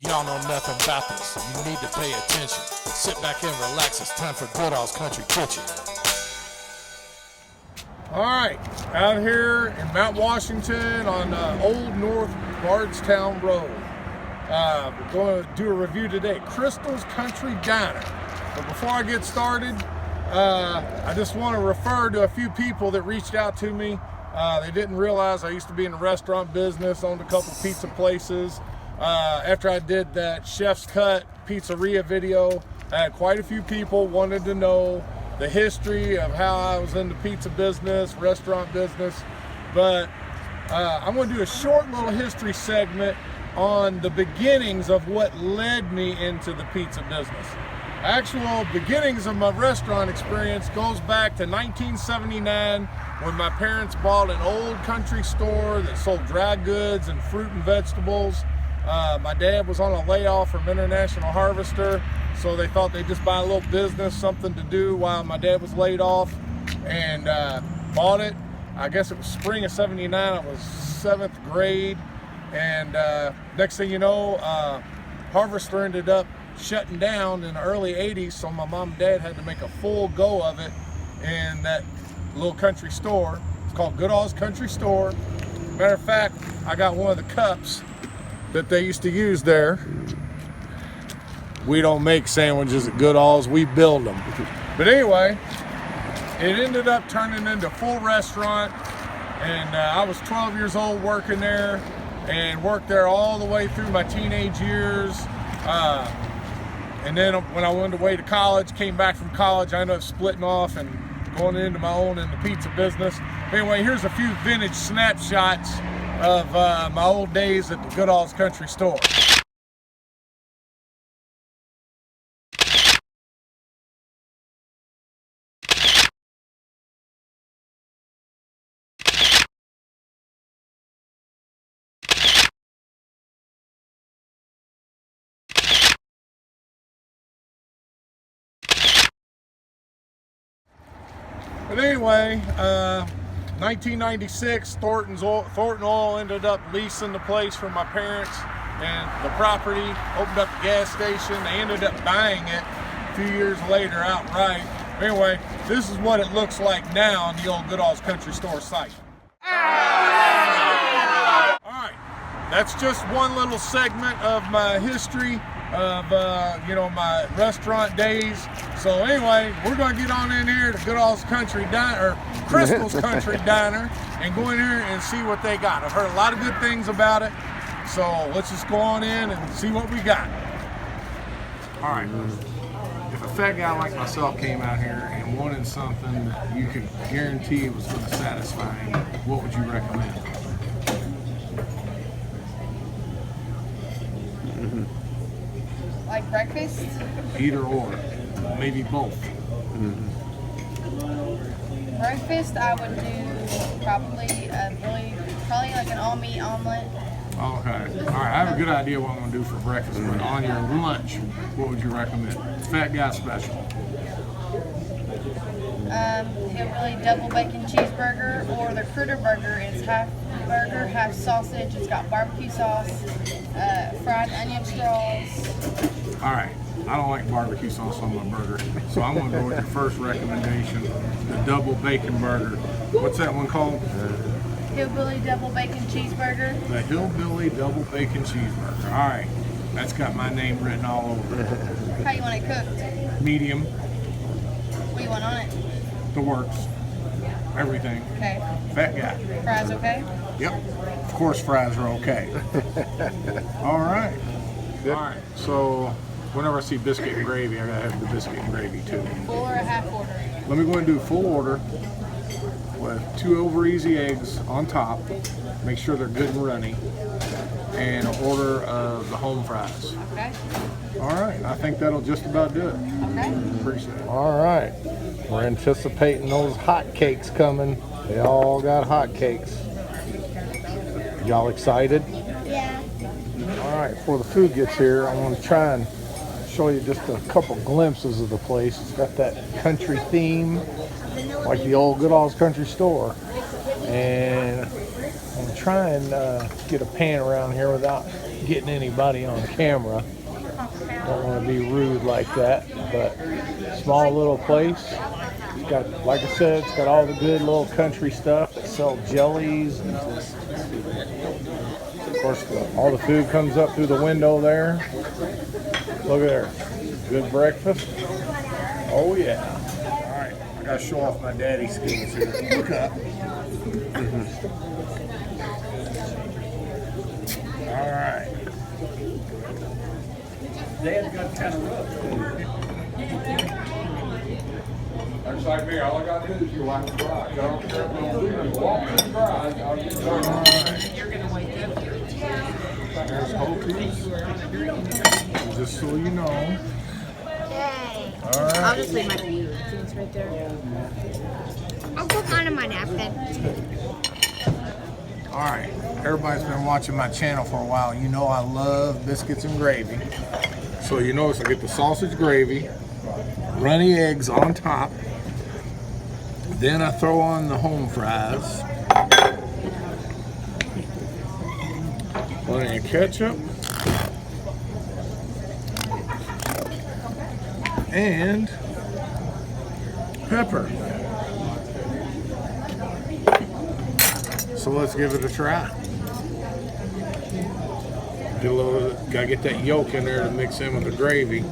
Y'all know nothing about this. You need to pay attention. Sit back and relax. It's time for Goodall's Country Kitchen. All right, out here in Mount Washington on Old North Bardstown Road. We're going to do a review today, Crystal's Country Diner. But before I get started, I just want to refer to a few people that reached out to me. They didn't realize I used to be in the restaurant business, owned a couple pizza places. After I did that Chef's Cut pizzeria video, I had quite a few people wanted to know the history of how I was in the pizza business, restaurant business. But I'm going to do a short little history segment on the beginnings of what led me into the pizza business. Actual beginnings of my restaurant experience goes back to 1979 when my parents bought an old country store that sold dry goods and fruit and vegetables. My dad was on a layoff from International Harvester, so they thought they'd just buy a little business, something to do while my dad was laid off, and bought it. I guess it was spring of '79. I was 7th grade, and next thing you know, Harvester ended up shutting down in the early '80s, so my mom and dad had to make a full go of it in that little country store. It's called Goodall's Country Store. Matter of fact, I got one of the cups that they used to use there. We don't make sandwiches at Goodall's, we build them. But anyway, it ended up turning into a full restaurant, and I was 12 years old working there, and worked there all the way through my teenage years. And then when I went away to college, came back from college, I ended up splitting off and going into my own in the pizza business. Anyway, here's a few vintage snapshots of my old days at the Goodall's Country Store. But anyway, 1996, Thornton Oil ended up leasing the place from my parents and the property, opened up a gas station. They ended up buying it a few years later outright. Anyway, this is what it looks like now on the old Goodall's Country Store site. All right, that's just one little segment of my history of my restaurant days. So anyway, we're going to get on in here to Goodall's Country Diner, or Crystal's Country Diner, and go in here and see what they got. I've heard a lot of good things about it, so let's just go on in and see what we got. All right, if a fat guy like myself came out here and wanted something that you could guarantee was going to satisfy him, what would you recommend? Like breakfast? Either or, maybe both. Breakfast, I would do probably like an all-meat omelet. Okay. All right. I have a good idea what I'm going to do for breakfast, but on your lunch, what would you recommend? Fat guy special. Hillbilly double bacon cheeseburger, or the critter burger. It's half burger, half sausage. It's got barbecue sauce, fried onion straws. All right. I don't like barbecue sauce on my burger, so I'm going to go with your first recommendation, the double bacon burger. What's that one called? Hillbilly double bacon cheeseburger. The Hillbilly double bacon cheeseburger. All right. That's got my name written all over it. How you want it cooked? Medium. What do you want on it? The works. Everything. Okay. Fat guy. Fries okay? Yep. Of course fries are okay. All right. All right. So whenever I see biscuit and gravy, I gotta have the biscuit and gravy too. Full or a half order? Let me go and do full order with 2 over easy eggs on top. Make sure they're good and runny. And an order of the home fries. Okay. All right. I think that'll just about do it. Okay. Appreciate it. All right, we're anticipating those hot cakes coming. They all got hot cakes. Y'all excited? Yeah. All right, before the food gets here, I want to try and show you just a couple glimpses of the place. It's got that country theme, like the old Goodall's Country Store. And I'm trying to get a pan around here without getting anybody on camera. Don't want to be rude like that, but small little place. It's got, like I said, it's got all the good little country stuff. They sell jellies. And of course, all the food comes up through the window there. Look at there. Good breakfast. Oh, yeah. All right. I got to show off my daddy skills here. Look up. All right. Dad's got kind of rough. That's like me. All I got to do is go out and fry. I don't care if I'm doing walk and fry. I'll get done. All right. You're going to wake up here. There's Hokies. Just so you know. Yay. All right. I'll just leave my things right there. I'll put mine on my napkin. All right. Everybody's been watching my channel for a while. You know I love biscuits and gravy. So you notice I get the sausage gravy, runny eggs on top. Then I throw on the home fries. Plenty of ketchup. And pepper. So let's give it a try. Get a little, gotta get that yolk in there to mix in with the gravy.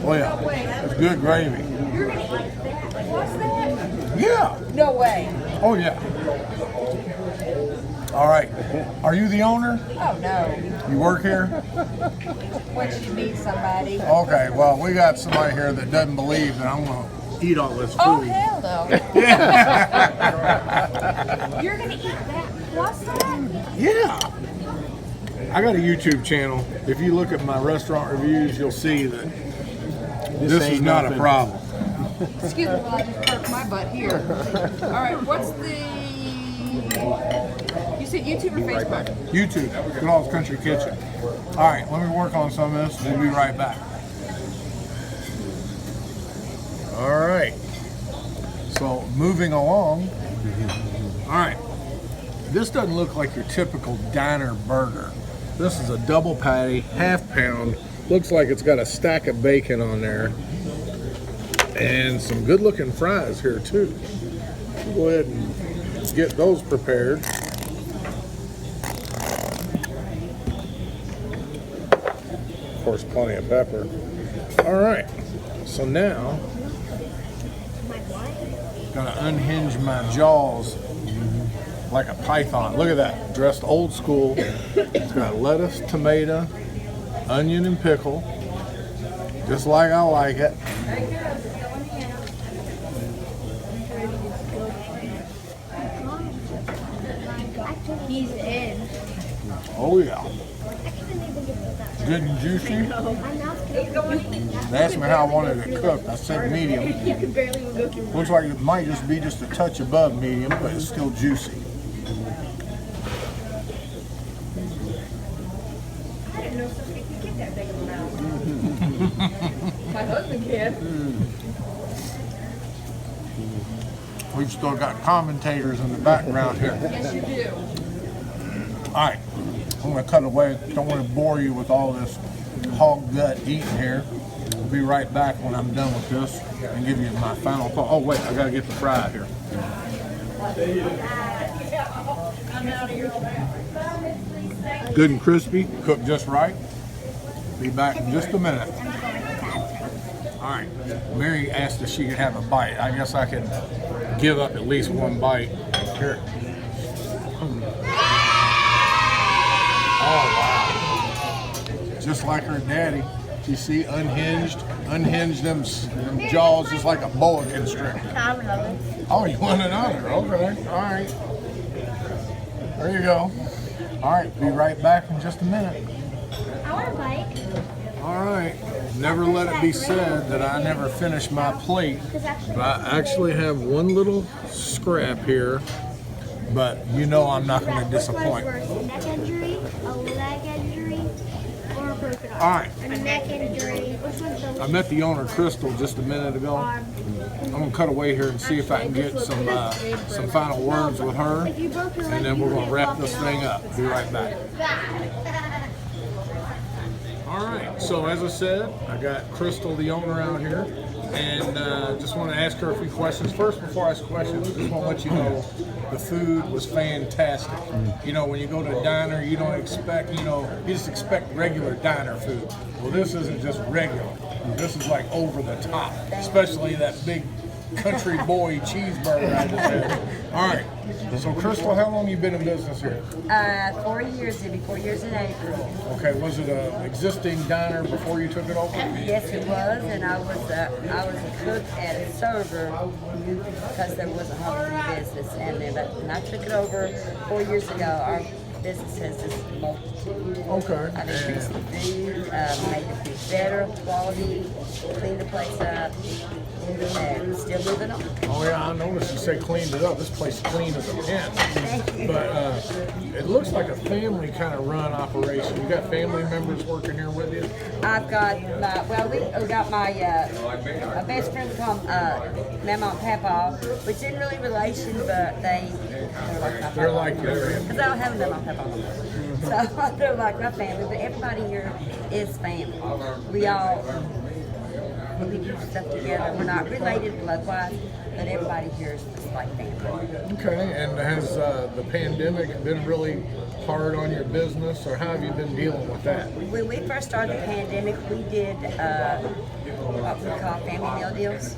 Oh yeah, it's good gravy. What's that? Yeah. No way. Oh yeah. All right. Are you the owner? Oh no. You work here? When you need somebody. Okay. Well, we got somebody here that doesn't believe that I'm gonna eat all this food. Oh hell no. You're gonna eat that. What's that? Yeah. I got a YouTube channel. If you look at my restaurant reviews, you'll see that this is not a problem. Excuse me while I just park my butt here. All right. What's the? You said YouTube or Facebook? YouTube, Good Old Country Kitchen. All right, let me work on some of this. We'll be right back. All right. So moving along. All right. This doesn't look like your typical diner burger. This is a double patty, half pound. Looks like it's got a stack of bacon on there. And some good looking fries here too. Go ahead and get those prepared. Of course, plenty of pepper. All right, so now gonna unhinge my jaws like a python. Look at that, dressed old school. It's got lettuce, tomato, onion, and pickle, just like I like it. He's in. Oh yeah. Good and juicy. They asked me how I wanted it cooked. I said medium. Looks like it might just be just a touch above medium, but it's still juicy. I didn't know somebody could get that big of a mouth. My husband can. We've still got commentators in the background here. Yes, you do. All right, I'm gonna cut away. Don't want to bore you with all this hog gut eating here. We'll be right back when I'm done with this and give you my final thought. Oh wait, I gotta get the fry here. Good and crispy, cooked just right. Be back in just a minute. All right, Mary asked if she could have a bite. I guess I could give up at least one bite. Here. Oh, wow. Just like her daddy. You see, unhinged them jaws just like a boa constrictor. Have another. Oh, you want another? Okay, all right. There you go. All right, be right back in just a minute. I want a bite. All right. Never let it be said that I never finish my plate. But I actually have one little scrap here, but you know I'm not going to disappoint. Which one's worse, a neck injury, a leg injury, or a broken All right. A neck injury. Which one's the I met the owner, Crystal, just a minute ago. I'm gonna cut away here and see if I can get some final words with her, and then we're gonna wrap this thing up. Be right back. All right. So as I said, I got Crystal, the owner, out here, and just want to ask her a few questions. First, before I ask questions, I just want to let you know the food was fantastic. You know, when you go to a diner, you don't expect, you just expect regular diner food. Well, this isn't just regular. This is like over the top, especially that big country boy cheeseburger I just had. All right. So, Crystal, how long you been in business here? 4 years, it'll be 4 years in April. Okay. Was it an existing diner before you took it over? Yes, it was, and I was a cook and a server because there wasn't hardly business. And then when I took it over 4 years ago, our business has just multitude. Okay. I've increased the food, made the food better, quality, cleaned the place up, and still moving on. Oh yeah, I noticed you say cleaned it up. This place is clean as a pin. Thank you. But it looks like a family kind of run operation. You got family members working here with you? I've got we got my best friend we call Mama and Papa, which isn't really relation, but They're like you. because I don't have a Mama and Papa no more. So they're like my family, but everybody here is family. We all do stuff together. We're not related blood-wise, but everybody here is just like family. Okay, and has the pandemic been really hard on your business, or how have you been dealing with that? When we first started the pandemic, we did what we call family meal deals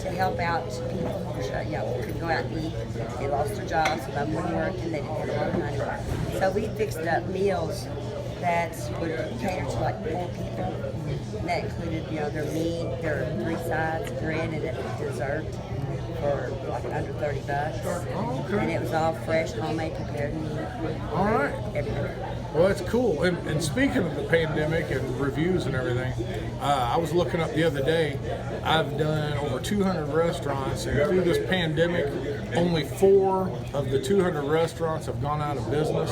to help out people who couldn't go out and eat. They lost their jobs, some of them weren't working, they didn't have a lot of money. So we fixed up meals that would cater to like 4 people. And that included, their meat, their 3 sides, bread, and a dessert for like under $30. And it was all fresh, homemade, prepared meat. All right. Everything. Well, that's cool. And speaking of the pandemic and reviews and everything, I was looking up the other day. I've done over 200 restaurants, and through this pandemic, only 4 of the 200 restaurants have gone out of business.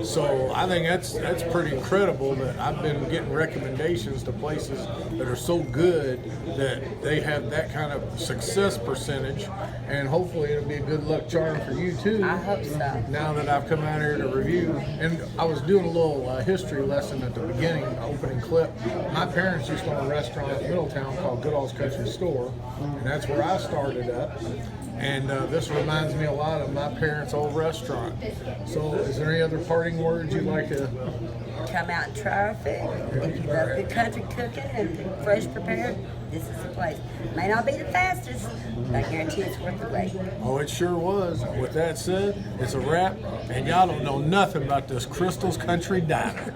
So I think that's pretty incredible that I've been getting recommendations to places that are so good that they have that kind of success percentage. And hopefully it'll be a good luck charm for you too. I hope so. Now that I've come out here to review, and I was doing a little history lesson at the beginning, opening clip. My parents used to own a restaurant in Middletown called Goodall's Country Store, and that's where I started up. And this reminds me a lot of my parents' old restaurant. So is there any other parting words you'd like to? Come out and try our food. If you love good country cooking and fresh prepared, this is the place. May not be the fastest, but I guarantee it's worth the wait. Oh, it sure was. With that said, it's a wrap, and y'all don't know nothing about this Crystal's Country Diner.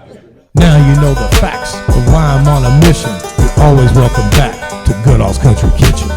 Now you know the facts of why I'm on a mission. You're always welcome back to Goodall's Country Kitchen.